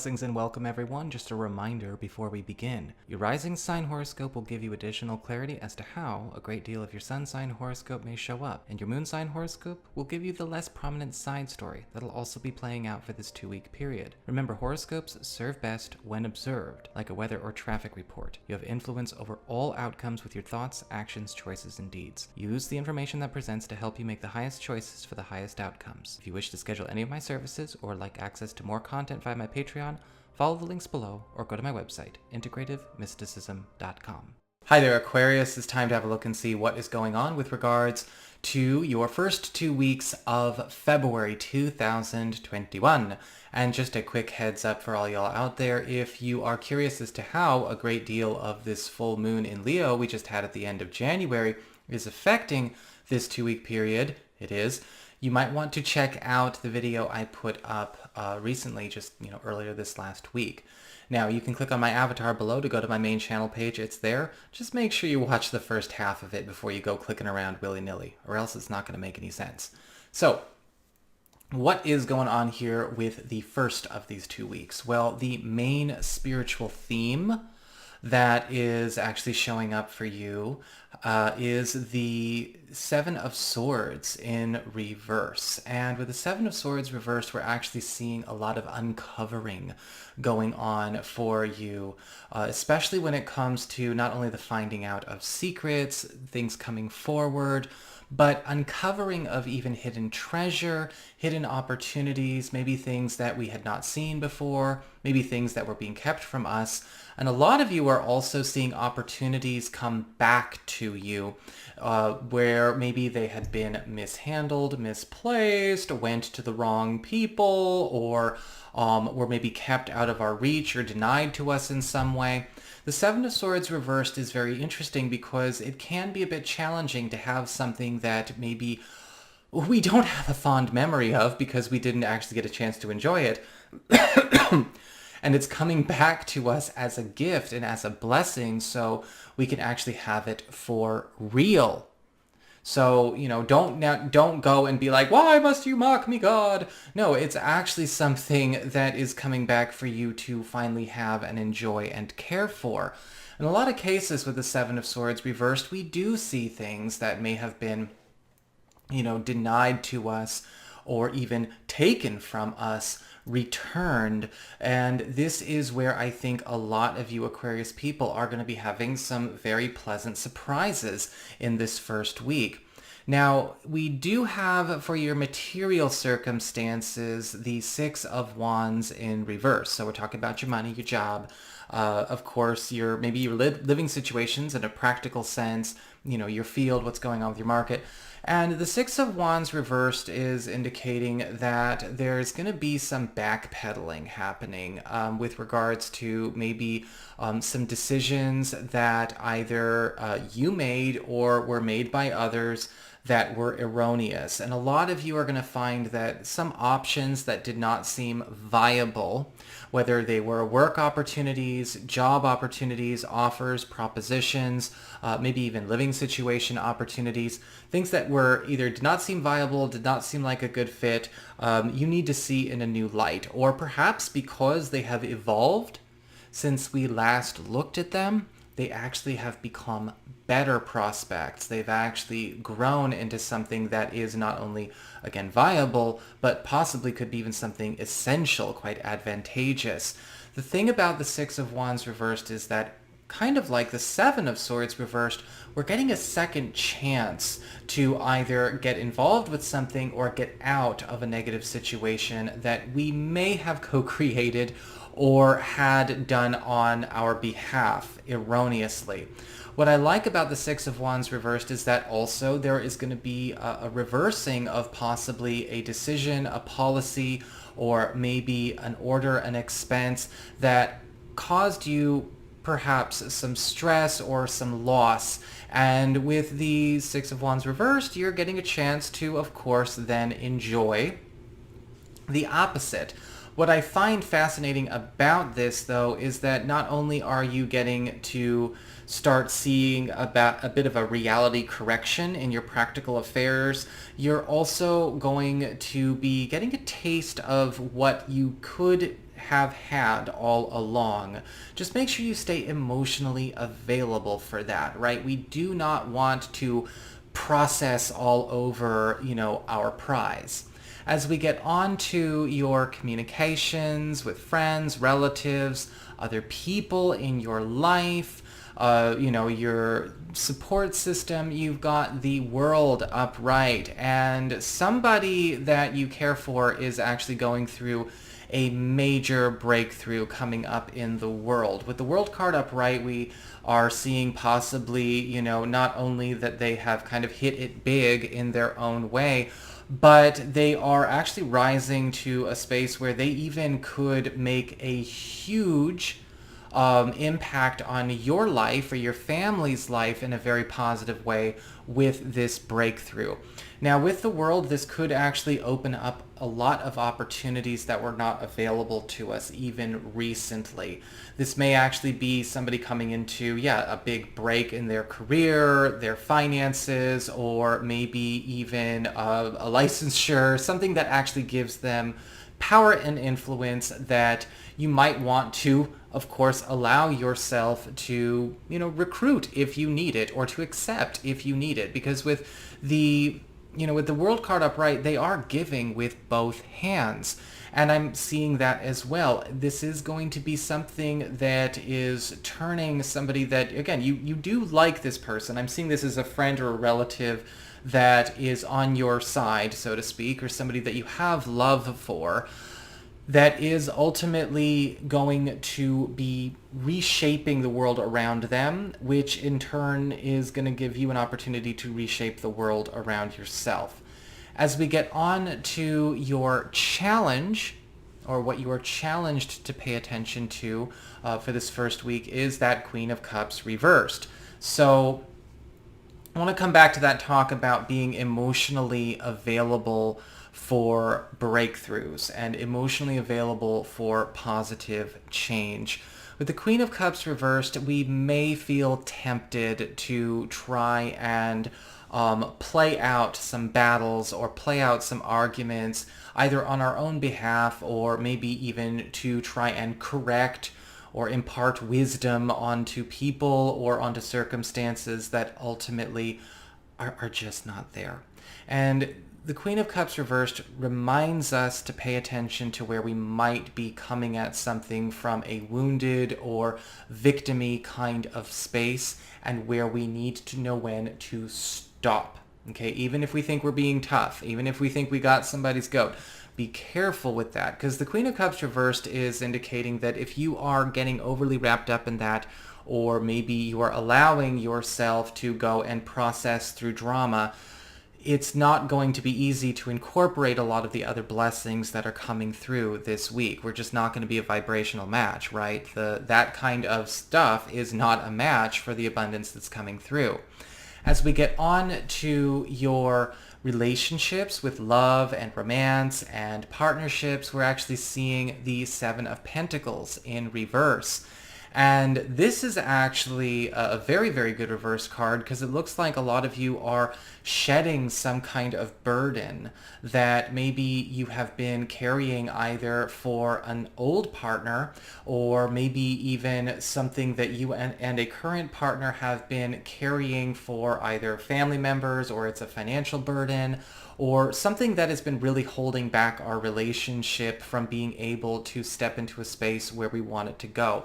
Blessings and welcome everyone. Just a reminder before we begin. Your rising sign horoscope will give you additional clarity as to how a great deal of your sun sign horoscope may show up, and your moon sign horoscope will give you the less prominent side story that'll also be playing out for this 2-week period. Remember, horoscopes serve best when observed, like a weather or traffic report. You have influence over all outcomes with your thoughts, actions, choices, and deeds. Use the information that presents to help you make the highest choices for the highest outcomes. If you wish to schedule any of my services or like access to more content via my Patreon, follow the links below or go to my website, integrativemysticism.com. Hi there, Aquarius. It's time to have a look and see what is going on with regards to your first 2 weeks of February 2021. And just a quick heads up for all y'all out there, if you are curious as to how a great deal of this full moon in Leo we just had at the end of January is affecting this 2-week period, you might want to check out the video I put up recently, earlier this last week. Now, you can click on my avatar below to go to my main channel page. It's there. Just make sure you watch the first half of it before you go clicking around willy-nilly, or else it's not going to make any sense. So, what is going on here with the first of these 2 weeks? Well, the main spiritual theme that is actually showing up for you is the Seven of Swords in reverse. And with the Seven of Swords reversed, we're actually seeing a lot of uncovering going on for you, especially when it comes to not only the finding out of secrets, things coming forward, but uncovering of even hidden treasure, hidden opportunities, maybe things that we had not seen before, maybe things that were being kept from us. And a lot of you are also seeing opportunities come back to you where maybe they had been mishandled, misplaced, went to the wrong people, or were maybe kept out of our reach or denied to us in some way. The Seven of Swords reversed is very interesting because it can be a bit challenging to have something that maybe we don't have a fond memory of because we didn't actually get a chance to enjoy it. And it's coming back to us as a gift and as a blessing, so we can actually have it for real. So, don't go and be like, why must you mock me, God? No, it's actually something that is coming back for you to finally have and enjoy and care for. In a lot of cases with the Seven of Swords reversed, we do see things that may have been, denied to us or even taken from us, returned. And this is where I think a lot of you Aquarius people are going to be having some very pleasant surprises in this first week. Now, we do have for your material circumstances the Six of Wands in reverse. So we're talking about your money, your job, of course, your living situations in a practical sense, your field, what's going on with your market. And the Six of Wands reversed is indicating that there's going to be some backpedaling happening with regards to maybe some decisions that either you made or were made by others that were erroneous. And a lot of you are going to find that some options that did not seem viable, whether they were work opportunities, job opportunities, offers, propositions, maybe even living situation opportunities, things that were either did not seem viable, did not seem like a good fit, you need to see in a new light. Or perhaps because they have evolved since we last looked at them, they actually have become better prospects. They've actually grown into something that is not only, again, viable, but possibly could be even something essential, quite advantageous. The thing about the Six of Wands reversed is that, kind of like the Seven of Swords reversed, we're getting a second chance to either get involved with something or get out of a negative situation that we may have co-created or had done on our behalf erroneously. What I like about the Six of Wands reversed is that also there is going to be a reversing of possibly a decision, a policy, or maybe an order, an expense that caused you perhaps some stress or some loss. And with the Six of Wands reversed, you're getting a chance to, of course, then enjoy the opposite. What I find fascinating about this, though, is that not only are you getting to start seeing about a bit of a reality correction in your practical affairs, you're also going to be getting a taste of what you could have had all along. Just make sure you stay emotionally available for that, right? We do not want to process all over, our prize. As we get on to your communications with friends, relatives, other people in your life, your support system, you've got the world upright, and somebody that you care for is actually going through a major breakthrough coming up in the world. With the world card upright, we are seeing possibly, not only that they have kind of hit it big in their own way, but they are actually rising to a space where they even could make a huge impact on your life or your family's life in a very positive way with this breakthrough. Now, with the world, this could actually open up a lot of opportunities that were not available to us even recently. This may actually be somebody coming into, a big break in their career, their finances, or maybe even a licensure, something that actually gives them power and influence that you might want to, of course, allow yourself to, recruit if you need it, or to accept if you need it. Because with the world card upright, they are giving with both hands. And I'm seeing that as well. This is going to be something that is turning somebody that, again, you do like this person. I'm seeing this as a friend or a relative that is on your side, so to speak, or somebody that you have love for, that is ultimately going to be reshaping the world around them, which in turn is going to give you an opportunity to reshape the world around yourself. As we get on to your challenge, or what you are challenged to pay attention to for this first week, is that Queen of Cups reversed. So I want to come back to that talk about being emotionally available for breakthroughs and emotionally available for positive change. With the Queen of Cups reversed, we may feel tempted to try and play out some battles or play out some arguments either on our own behalf, or maybe even to try and correct or impart wisdom onto people or onto circumstances that ultimately are just not there. And the Queen of Cups reversed reminds us to pay attention to where we might be coming at something from a wounded or victim-y kind of space, and where we need to know when to stop. Okay, even if we think we're being tough, even if we think we got somebody's goat, be careful with that, because the Queen of Cups reversed is indicating that if you are getting overly wrapped up in that, or maybe you are allowing yourself to go and process through drama, it's not going to be easy to incorporate a lot of the other blessings that are coming through this week. We're just not going to be a vibrational match, right? That kind of stuff is not a match for the abundance that's coming through. As we get on to your relationships with love and romance and partnerships, we're actually seeing the Seven of Pentacles in reverse. And this is actually a very, very good reverse card, because it looks like a lot of you are shedding some kind of burden that maybe you have been carrying either for an old partner, or maybe even something that you and a current partner have been carrying for either family members, or it's a financial burden, or something that has been really holding back our relationship from being able to step into a space where we want it to go.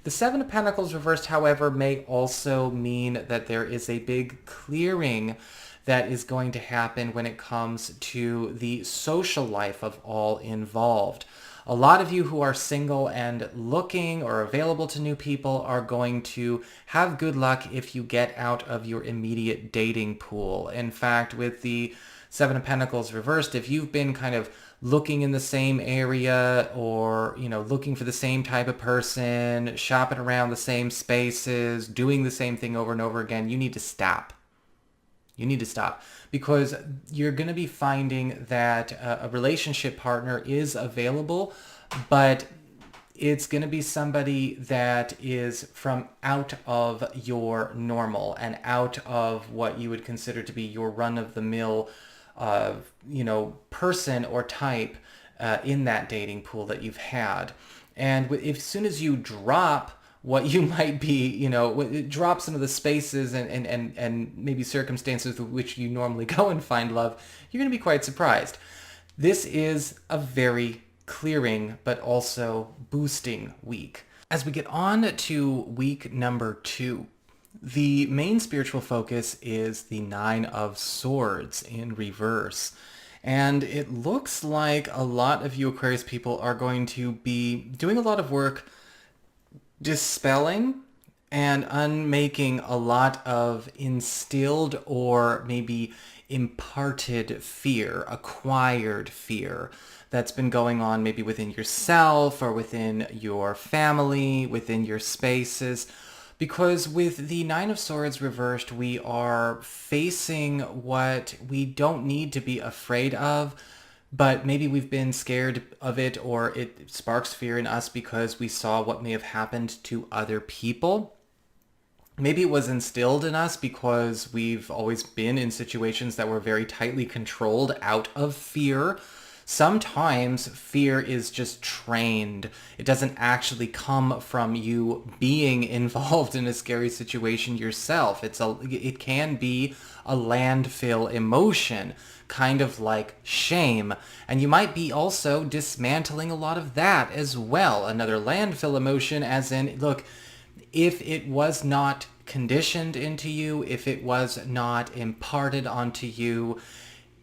The Seven of Pentacles reversed, however, may also mean that there is a big clearing that is going to happen when it comes to the social life of all involved. A lot of you who are single and looking or available to new people are going to have good luck if you get out of your immediate dating pool. In fact, with the Seven of Pentacles reversed, if you've been kind of looking in the same area, or, looking for the same type of person, shopping around the same spaces, doing the same thing over and over again, you need to stop. You need to stop, because you're going to be finding that a relationship partner is available, but it's going to be somebody that is from out of your normal and out of what you would consider to be your run-of-the-mill person or type in that dating pool that you've had. And if, as soon as you drop what you might be, drop some of the spaces and maybe circumstances with which you normally go and find love, you're going to be quite surprised. This is a very clearing but also boosting week. As we get on to week number 2, the main spiritual focus is the Nine of Swords in reverse. And it looks like a lot of you Aquarius people are going to be doing a lot of work dispelling and unmaking a lot of instilled or maybe imparted fear, acquired fear that's been going on maybe within yourself or within your family, within your spaces. Because with the Nine of Swords reversed, we are facing what we don't need to be afraid of, but maybe we've been scared of it, or it sparks fear in us because we saw what may have happened to other people. Maybe it was instilled in us because we've always been in situations that were very tightly controlled out of fear. Sometimes fear is just trained. It doesn't actually come from you being involved in a scary situation yourself. It can be a landfill emotion, kind of like shame. And you might be also dismantling a lot of that as well. Another landfill emotion, as in, look, if it was not conditioned into you, if it was not imparted onto you,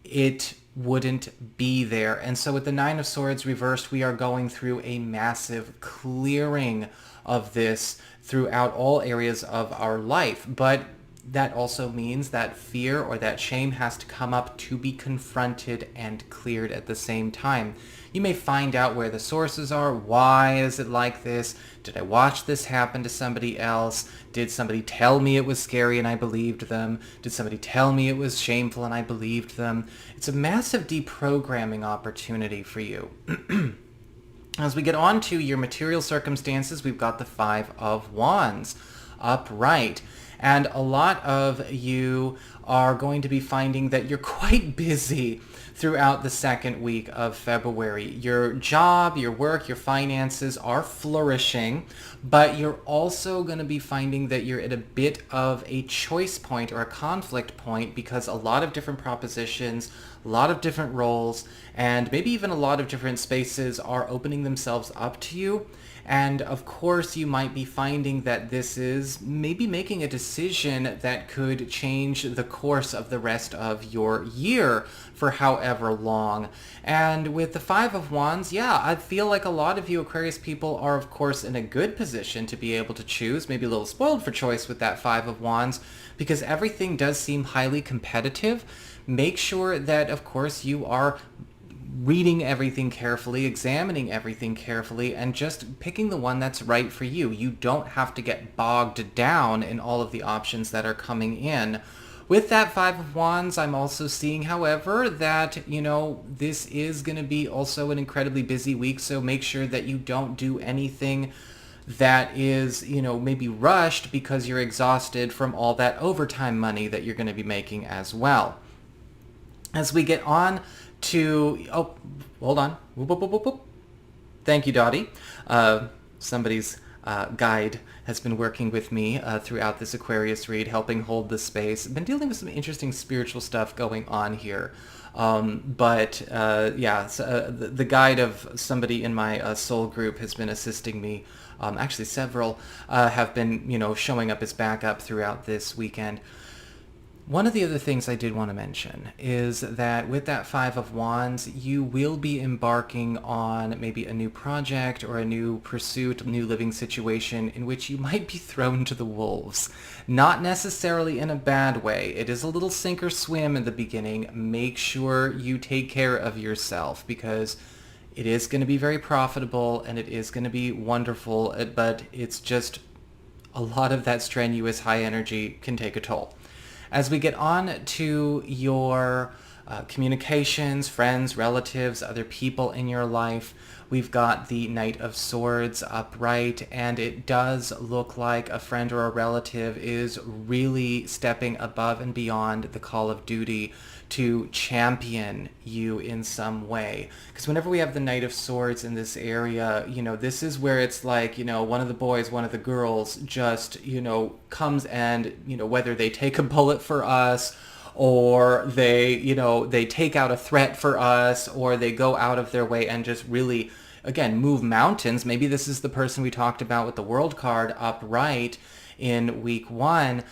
it wouldn't be there. And so with the Nine of Swords reversed, we are going through a massive clearing of this throughout all areas of our life. But that also means that fear or that shame has to come up to be confronted and cleared at the same time. You may find out where the sources are. Why is it like this? Did I watch this happen to somebody else? Did somebody tell me it was scary and I believed them? Did somebody tell me it was shameful and I believed them? It's a massive deprogramming opportunity for you. As we get on to your material circumstances, we've got the Five of Wands upright. And a lot of you are going to be finding that you're quite busy throughout the second week of February. Your job, your work, your finances are flourishing, but you're also going to be finding that you're at a bit of a choice point or a conflict point because a lot of different propositions, a lot of different roles, and maybe even a lot of different spaces are opening themselves up to you. And of course, you might be finding that this is maybe making a decision that could change the course of the rest of your year for however long. And with the Five of Wands, yeah, I feel like a lot of you Aquarius people are, of course, in a good position to be able to choose, maybe a little spoiled for choice with that Five of Wands, because everything does seem highly competitive. Make sure that, of course, you are reading everything carefully, examining everything carefully, and just picking the one that's right for you. You don't have to get bogged down in all of the options that are coming in. With that Five of Wands, I'm also seeing, however, that, this is going to be also an incredibly busy week, so make sure that you don't do anything that is, maybe rushed because you're exhausted from all that overtime money that you're going to be making as well. As we get on to, hold on. Whoop, whoop, whoop, whoop, whoop. Thank you, Dottie. Somebody's guide has been working with me throughout this Aquarius read, helping hold the space. I've been dealing with some interesting spiritual stuff going on here. The guide of somebody in my soul group has been assisting me. Actually, several have been, showing up as backup throughout this weekend. One of the other things I did want to mention is that with that Five of Wands, you will be embarking on maybe a new project or a new pursuit, a new living situation in which you might be thrown to the wolves. Not necessarily in a bad way. It is a little sink or swim in the beginning. Make sure you take care of yourself because it is going to be very profitable and it is going to be wonderful, but it's just a lot of that strenuous high energy can take a toll. As we get on to your communications, friends, relatives, other people in your life, we've got the Knight of Swords upright, and it does look like a friend or a relative is really stepping above and beyond the call of duty to champion you in some way. Because whenever we have the Knight of Swords in this area, this is where it's like, one of the boys, one of the girls just, comes and, whether they take a bullet for us, or they take out a threat for us, or they go out of their way and just really, again, move mountains. Maybe this is the person we talked about with the World card upright in week 1.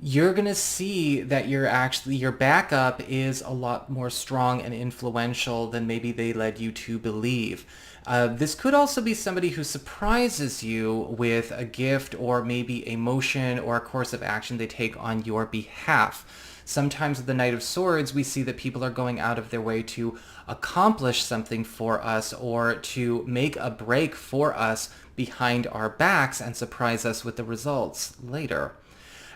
You're going to see that your backup is a lot more strong and influential than maybe they led you to believe. This could also be somebody who surprises you with a gift or maybe a motion or a course of action they take on your behalf. Sometimes with the Knight of Swords, we see that people are going out of their way to accomplish something for us or to make a break for us behind our backs and surprise us with the results later.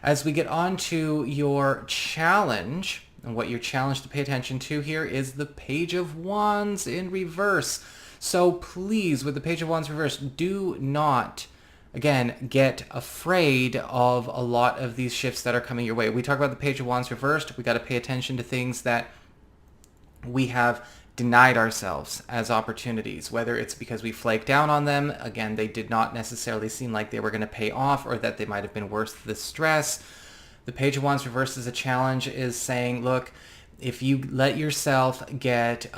As we get on to your challenge, and what you're challenged to pay attention to here is the Page of Wands in reverse. So please, with the Page of Wands reverse, do not, again, get afraid of a lot of these shifts that are coming your way. We talk about the Page of Wands reversed. We got to pay attention to things that we have denied ourselves as opportunities, whether it's because we flaked down on them. Again, they did not necessarily seem like they were going to pay off, or that they might have been worth the stress. The Page of Wands reversed as a challenge is saying, look, if you let yourself get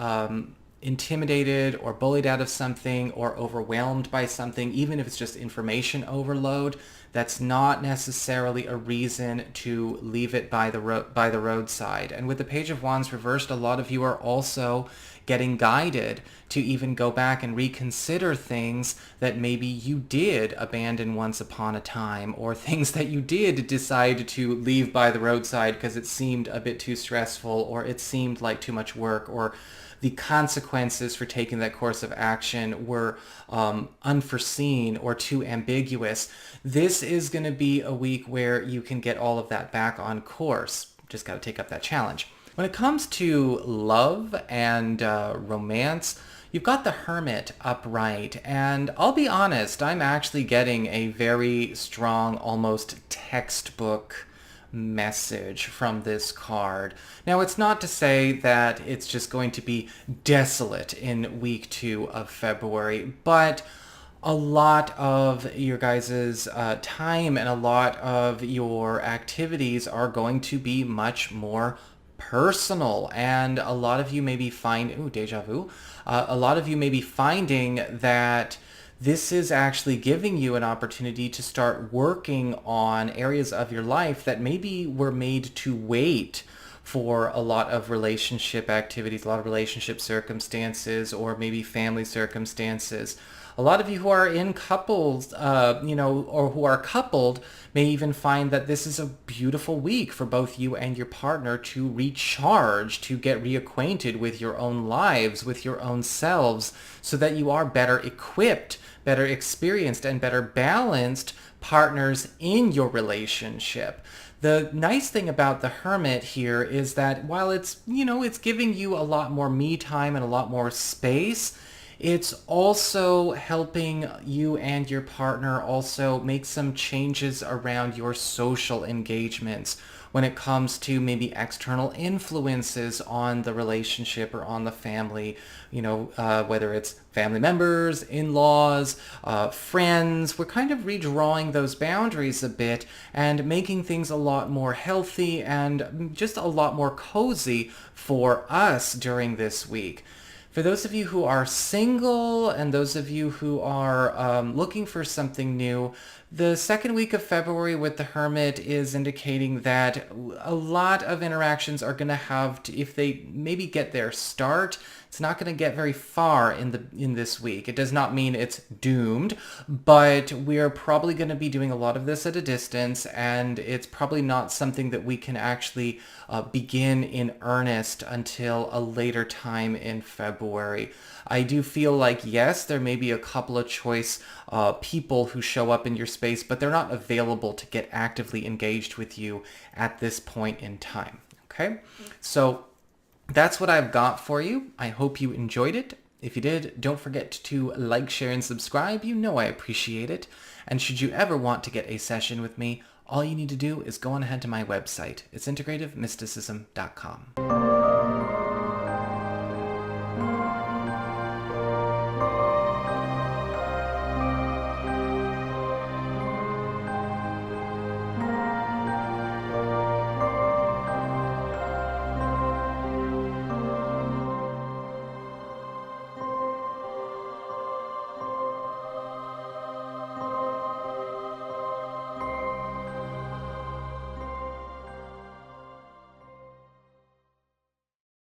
intimidated or bullied out of something or overwhelmed by something, even if it's just information overload, that's not necessarily a reason to leave it by the roadside. And with the Page of Wands reversed, a lot of you are also getting guided to even go back and reconsider things that maybe you did abandon once upon a time, or things that you did decide to leave by the roadside because it seemed a bit too stressful, or it seemed like too much work, or the consequences for taking that course of action were unforeseen or too ambiguous. This is going to be a week where you can get all of that back on course. Just got to take up that challenge. When it comes to love and romance, you've got the Hermit upright, and I'll be honest, I'm actually getting a very strong, almost textbook message from this card. Now, it's not to say that it's just going to be desolate in week 2 of February, but a lot of your guys' time and a lot of your activities are going to be much more personal, and a lot of you may be deja vu. A lot of you may be finding that this is actually giving you an opportunity to start working on areas of your life that maybe were made to wait for a lot of relationship activities, a lot of relationship circumstances, or maybe family circumstances. A lot of you who are in couples, or who are coupled, may even find that this is a beautiful week for both you and your partner to recharge, to get reacquainted with your own lives, with your own selves, so that you are better equipped, better experienced, and better balanced partners in your relationship. The nice thing about the Hermit here is that while it's giving you a lot more me time and a lot more space, it's also helping you and your partner also make some changes around your social engagements when it comes to maybe external influences on the relationship or on the family, whether it's family members, in-laws, friends. We're kind of redrawing those boundaries a bit and making things a lot more healthy and just a lot more cozy for us during this week. For those of you who are single and those of you who are looking for something new, the second week of February with the Hermit is indicating that a lot of interactions are going to have to, if they maybe get their start, it's not going to get very far in this week. It does not mean it's doomed, but we're probably going to be doing a lot of this at a distance, and it's probably not something that we can actually begin in earnest until a later time in February. I do feel like, yes, there may be a couple of choice people who show up in your space, but they're not available to get actively engaged with you at this point in time. Okay? So that's what I've got for you. I hope you enjoyed it. If you did, don't forget to like, share, and subscribe. You know I appreciate it. And should you ever want to get a session with me, all you need to do is go on ahead to my website. It's integrativemysticism.com.